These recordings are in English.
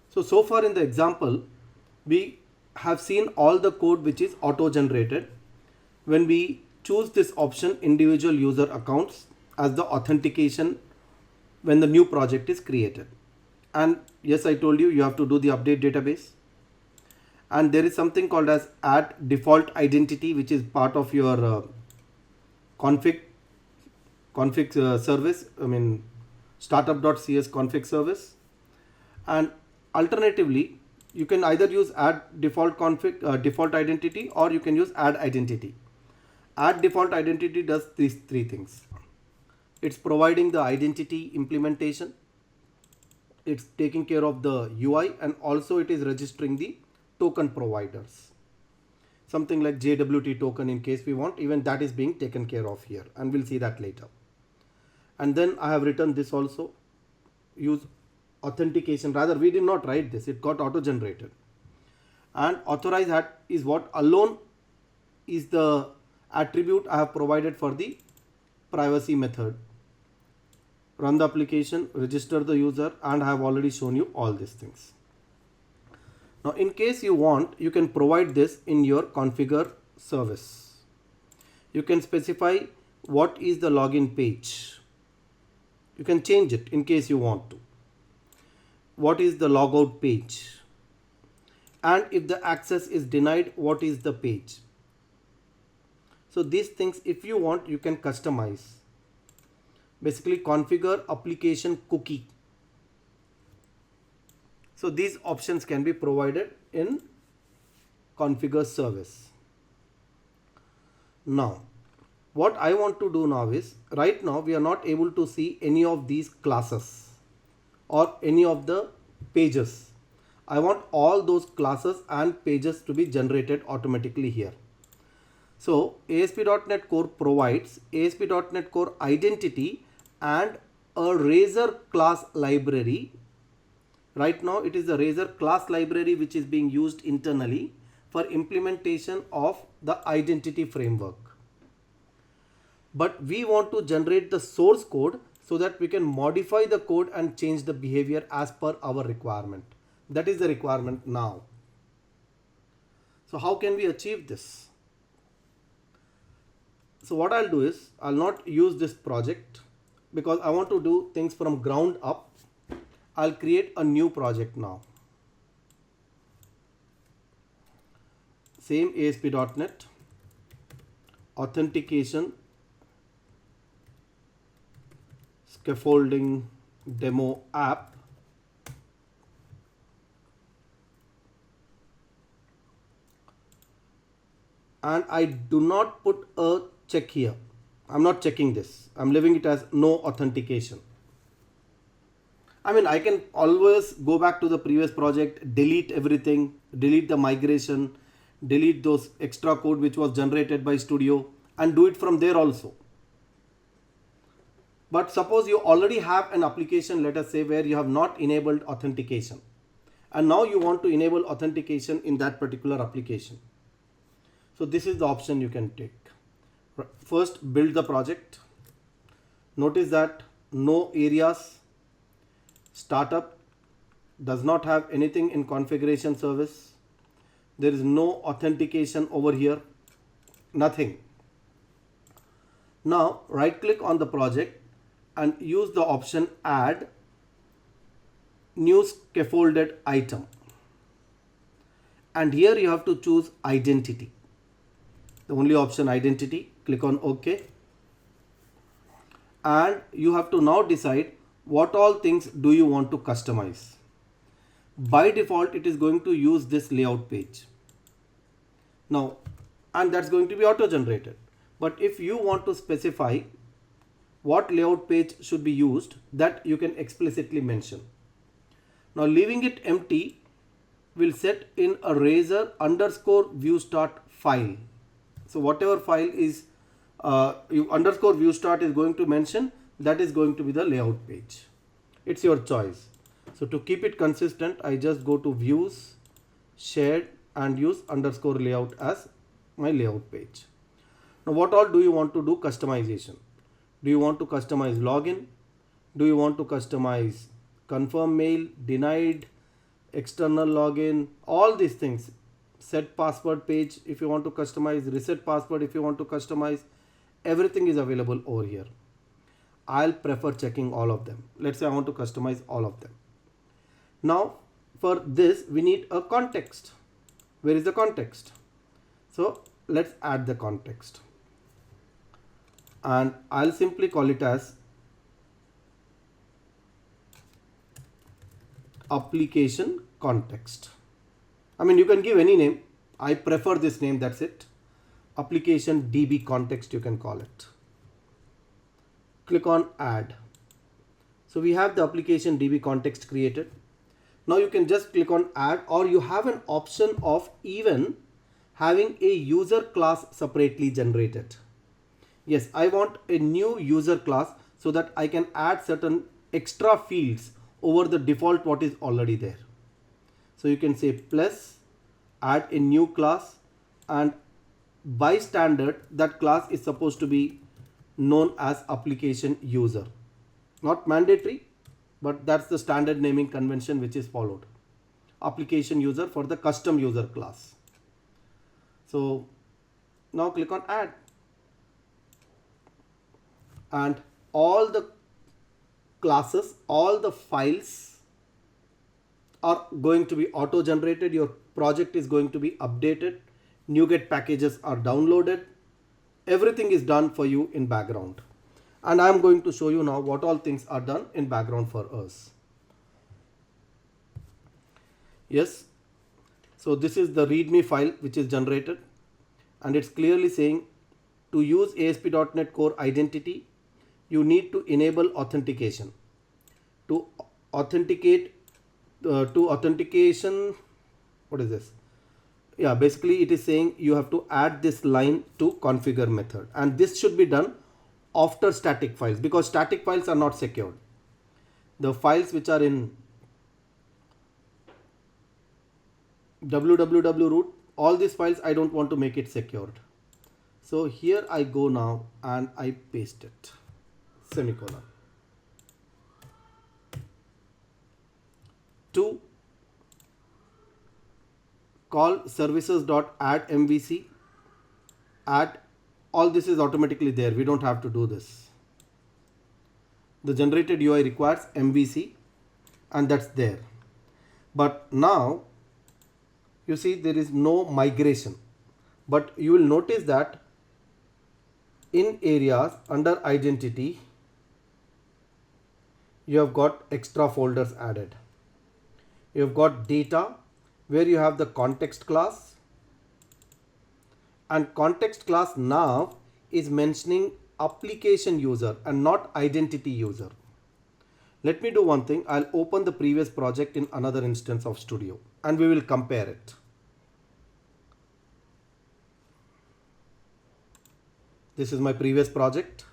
So far in the example, we have seen all the code which is auto generated. When we choose this option individual user accounts as the authentication when the new project is created. And yes, I told you have to do the update database. And there is something called as add default identity, which is part of your config service. I mean startup.cs config service. And alternatively, you can either use add default config default identity, or you can use add identity. Add default identity does these three things. It's providing the identity implementation, it's taking care of the UI, and also it is registering the token providers. Something like JWT token in case we want, even that is being taken care of here, and we'll see that later. And then I have written this also, use authentication. Rather, we did not write this, it got auto generated. And authorize hat is what alone is the attribute I have provided for the privacy method. Run the application, register the user, and I have already shown you all these things. Now in case you want, you can provide this in your configure service. You can specify what is the login page. You can change it in case you want to. What is the logout page? And if the access is denied, what is the page? So these things, if you want, you can customize. Basically configure application cookie. So these options can be provided in configure service. Now what I want to do now is, right now we are not able to see any of these classes or any of the pages. I want all those classes and pages to be generated automatically here. So ASP.NET Core provides ASP.NET Core identity and a Razor class library. Right now it is the Razor class library which is being used internally for implementation of the identity framework. But we want to generate the source code so that we can modify the code and change the behavior as per our requirement. That is the requirement now. So how can we achieve this? So what I'll do is, I'll not use this project because I want to do things from ground up. I'll create a new project now. Same ASP.NET authentication scaffolding demo app. And I do not put a check here. I'm not checking this. I'm leaving it as no authentication. I mean, I can always go back to the previous project, delete everything, delete the migration, delete those extra code which was generated by Studio, and do it from there also. But suppose you already have an application, let us say, where you have not enabled authentication, and now you want to enable authentication in that particular application. So this is the option you can take. First, build the project. Notice that no areas, startup does not have anything in configuration service. There is no authentication over here, nothing. Now right click on the project and use the option add new scaffolded item. And here you have to choose identity. The only option identity, click on OK. And you have to now decide what all things do you want to customize. By default, it is going to use this layout page. Now, and that's going to be auto generated. But if you want to specify what layout page should be used, that you can explicitly mention. Now leaving it empty will set in a Razor underscore view start file. So whatever file is underscore view start is going to mention, that is going to be the layout page. It's your choice. So to keep it consistent, I just go to views, shared, and use underscore layout as my layout page. Now what all do you want to do customization? Do you want to customize login? Do you want to customize confirm mail, denied, external login, all these things. Set password page if you want to customize, reset password if you want to customize, everything is available over here. I'll prefer checking all of them. Let's say I want to customize all of them. Now for this we need a context. Where is the context? So let's add the context, and I'll simply call it as application context. I mean, you can give any name. I prefer this name, that's it. Application DB context, you can call it. Click on add. So we have the application DB context created. Now you can just click on add, or you have an option of even having a user class separately generated. Yes, I want a new user class so that I can add certain extra fields over the default what is already there. So you can say plus, add a new class, and by standard that class is supposed to be known as application user. Not mandatory, but that's the standard naming convention which is followed. Application user for the custom user class. So now click on add, and all the classes, all the files are going to be auto generated. Your project is going to be updated. NuGet packages are downloaded. Everything is done for you in background. And I am going to show you now what all things are done in background for us. Yes. So this is the README file which is generated, and it's clearly saying to use ASP.NET Core identity, you need to enable authentication. To authenticate, authentication, what is this? Yeah, basically it is saying you have to add this line to configure method, and this should be done after static files, because static files are not secured. The files which are in www root, all these files I don't want to make it secured. So here I go now and I paste it, semicolon. To call services.add MVC, add, all this is automatically there. We don't have to do this. The generated UI requires MVC, and that's there. But now you see there is no migration, but you will notice that in areas under identity, you have got extra folders added. You have got data where you have the context class, and context class now is mentioning application user and not identity user. Let me do one thing. I'll open the previous project in another instance of Studio and we will compare it. This is my previous project.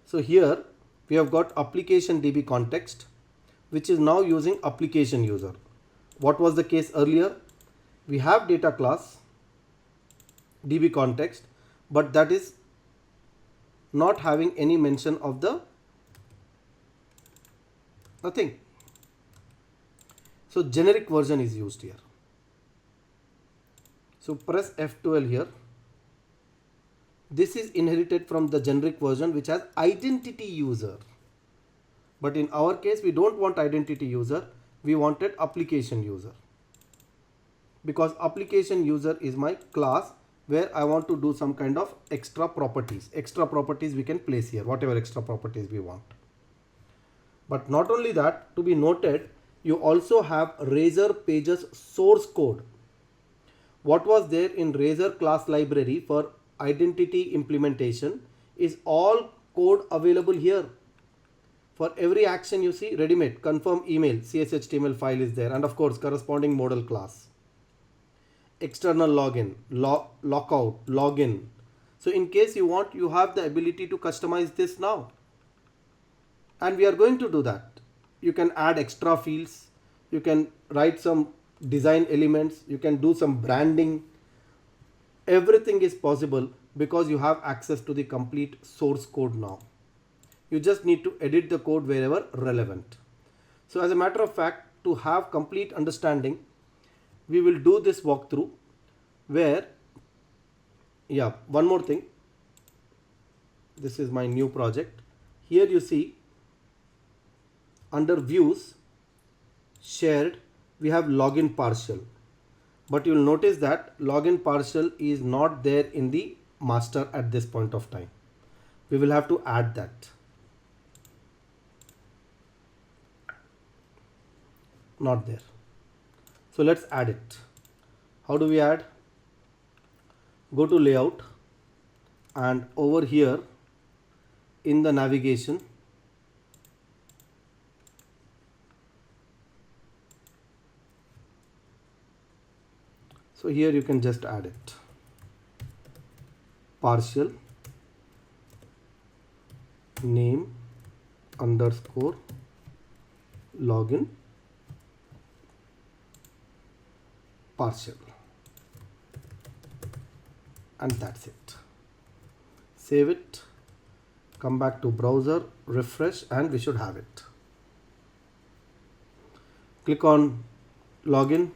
So here we have got application DB context, which is now using application user. What was the case earlier? We have data class DB context, but that is not having any mention of the nothing. So generic version is used here. So press F12 here. This is inherited from the generic version which has identity user. But in our case, we don't want identity user. We wanted application user. Because application user is my class where I want to do some kind of extra properties. Extra properties we can place here, whatever extra properties we want. But not only that, to be noted, you also have Razor Pages source code. What was there in Razor class library for identity implementation is all code available here. For every action you see, ready-made, confirm email, CSHTML file is there, and of course corresponding modal class. External login, lockout, login. So in case you want, you have the ability to customize this now. And we are going to do that. You can add extra fields, you can write some design elements, you can do some branding. Everything is possible because you have access to the complete source code now. You just need to edit the code wherever relevant. So as a matter of fact, to have complete understanding, we will do this walkthrough where, yeah, one more thing. This is my new project. Here you see under views, shared, we have login partial. But you will notice that login partial is not there in the master at this point of time. We will have to add that. Not there. So let's add it. How do we add? Go to layout and over here in the navigation, so here you can just add it. Partial name underscore login partial, and that's it. Save it, come back to browser, refresh, and we should have it. Click on login,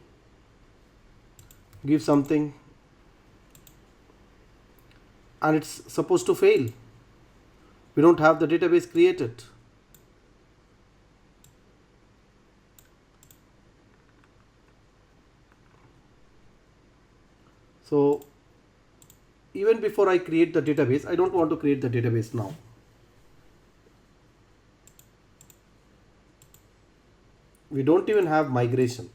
give something, and it's supposed to fail. We don't have the database created. So even before I create the database, I don't want to create the database now. We don't even have migration.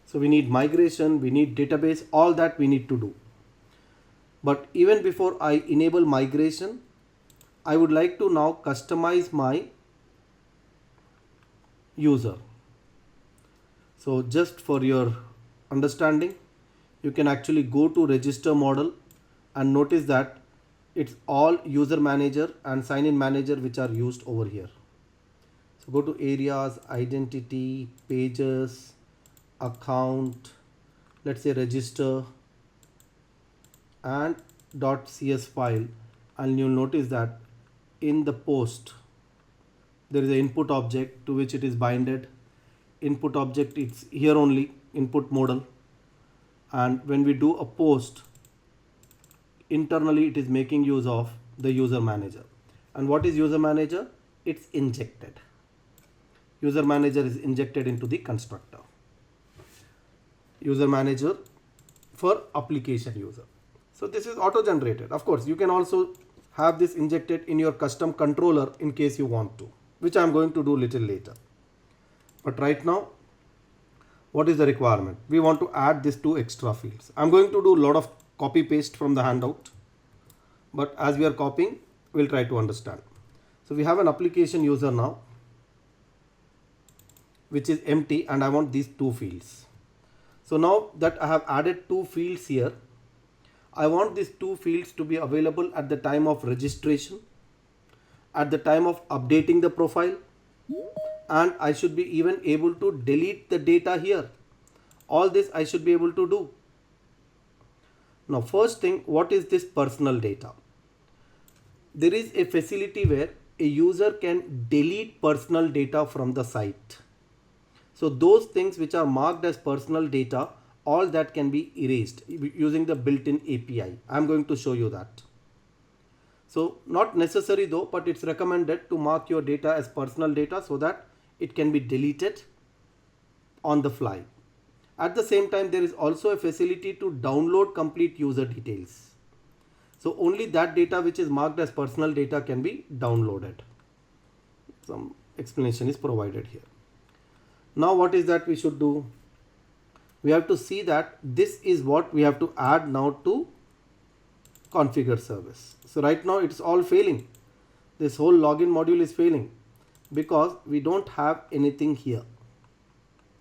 So we need migration, we need database, all that we need to do. But even before I enable migration, I would like to now customize my user. So just for your understanding, you can actually go to register model and notice that it's all user manager and sign in manager which are used over here. So go to areas, identity, pages, account, let's say register, and .cs file, and you'll notice that in the post there is an input object to which it is binded. Input object, it's here only, input model, and when we do a post, internally it is making use of the user manager. And what is user manager? It's injected. User manager is injected into the constructor. User manager for application user. So this is auto generated. Of course, you can also have this injected in your custom controller in case you want to, which I am going to do little later. But right now, what is the requirement? We want to add these two extra fields. I'm going to do a lot of copy paste from the handout, but as we are copying, we'll try to understand. So we have an application user now, which is empty, and I want these two fields. So now that I have added two fields here, I want these two fields to be available at the time of registration, at the time of updating the profile, and I should be even able to delete the data here. All this I should be able to do. Now first thing, what is this personal data? There is a facility where a user can delete personal data from the site. So those things which are marked as personal data, all that can be erased using the built-in API. I'm going to show you that. So not necessary though, but it's recommended to mark your data as personal data so that it can be deleted on the fly. At the same time, there is also a facility to download complete user details. So only that data which is marked as personal data can be downloaded. Some explanation is provided here. Now what is that we should do? We have to see that this is what we have to add now to configure service. So right now it's all failing. This whole login module is failing because we don't have anything here.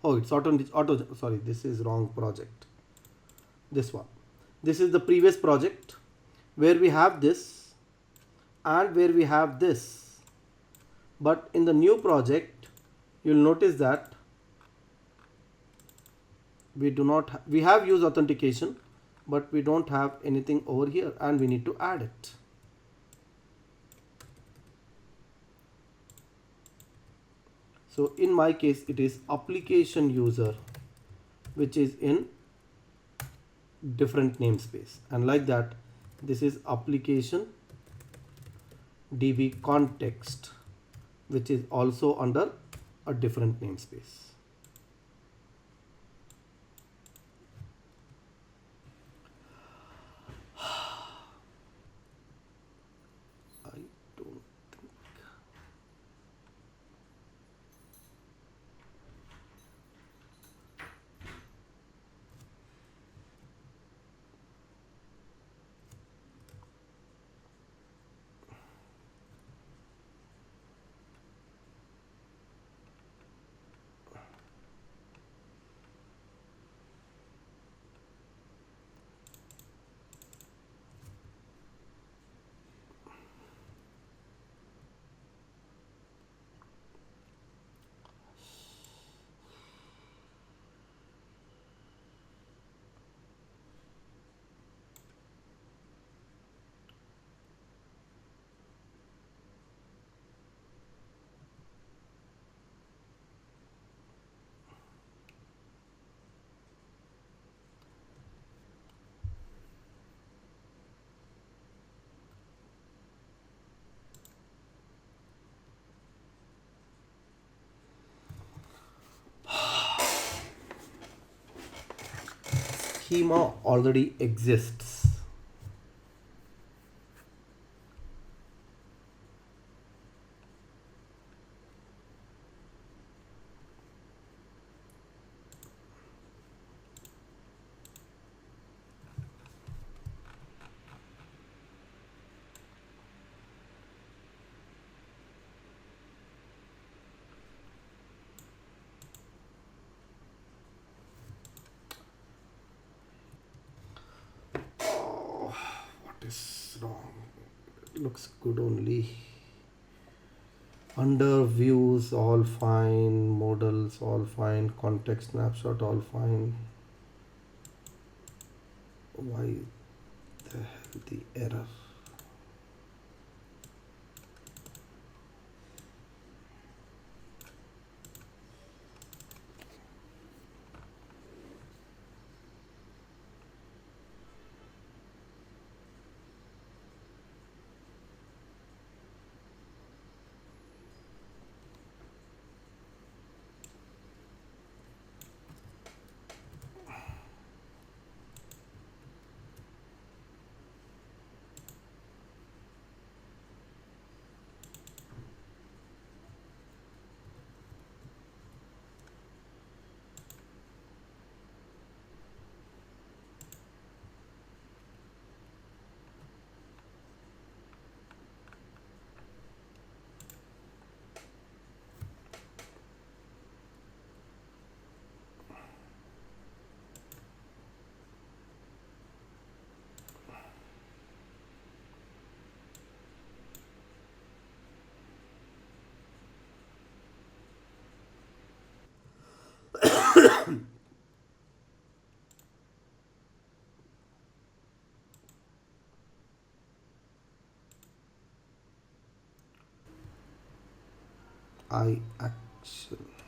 Oh, it's sorry, this is wrong project. This one. This is the previous project where we have this and where we have this. But in the new project, you'll notice that we have used authentication, but we don't have anything over here and we need to add it. So in my case it is application user, which is in different namespace, and like that this is application db context, which is also under a different namespace. I don't think. Schema already exists. What is wrong? Looks good only. Under views all fine, models all fine, context snapshot all fine. Why the hell the error? I action.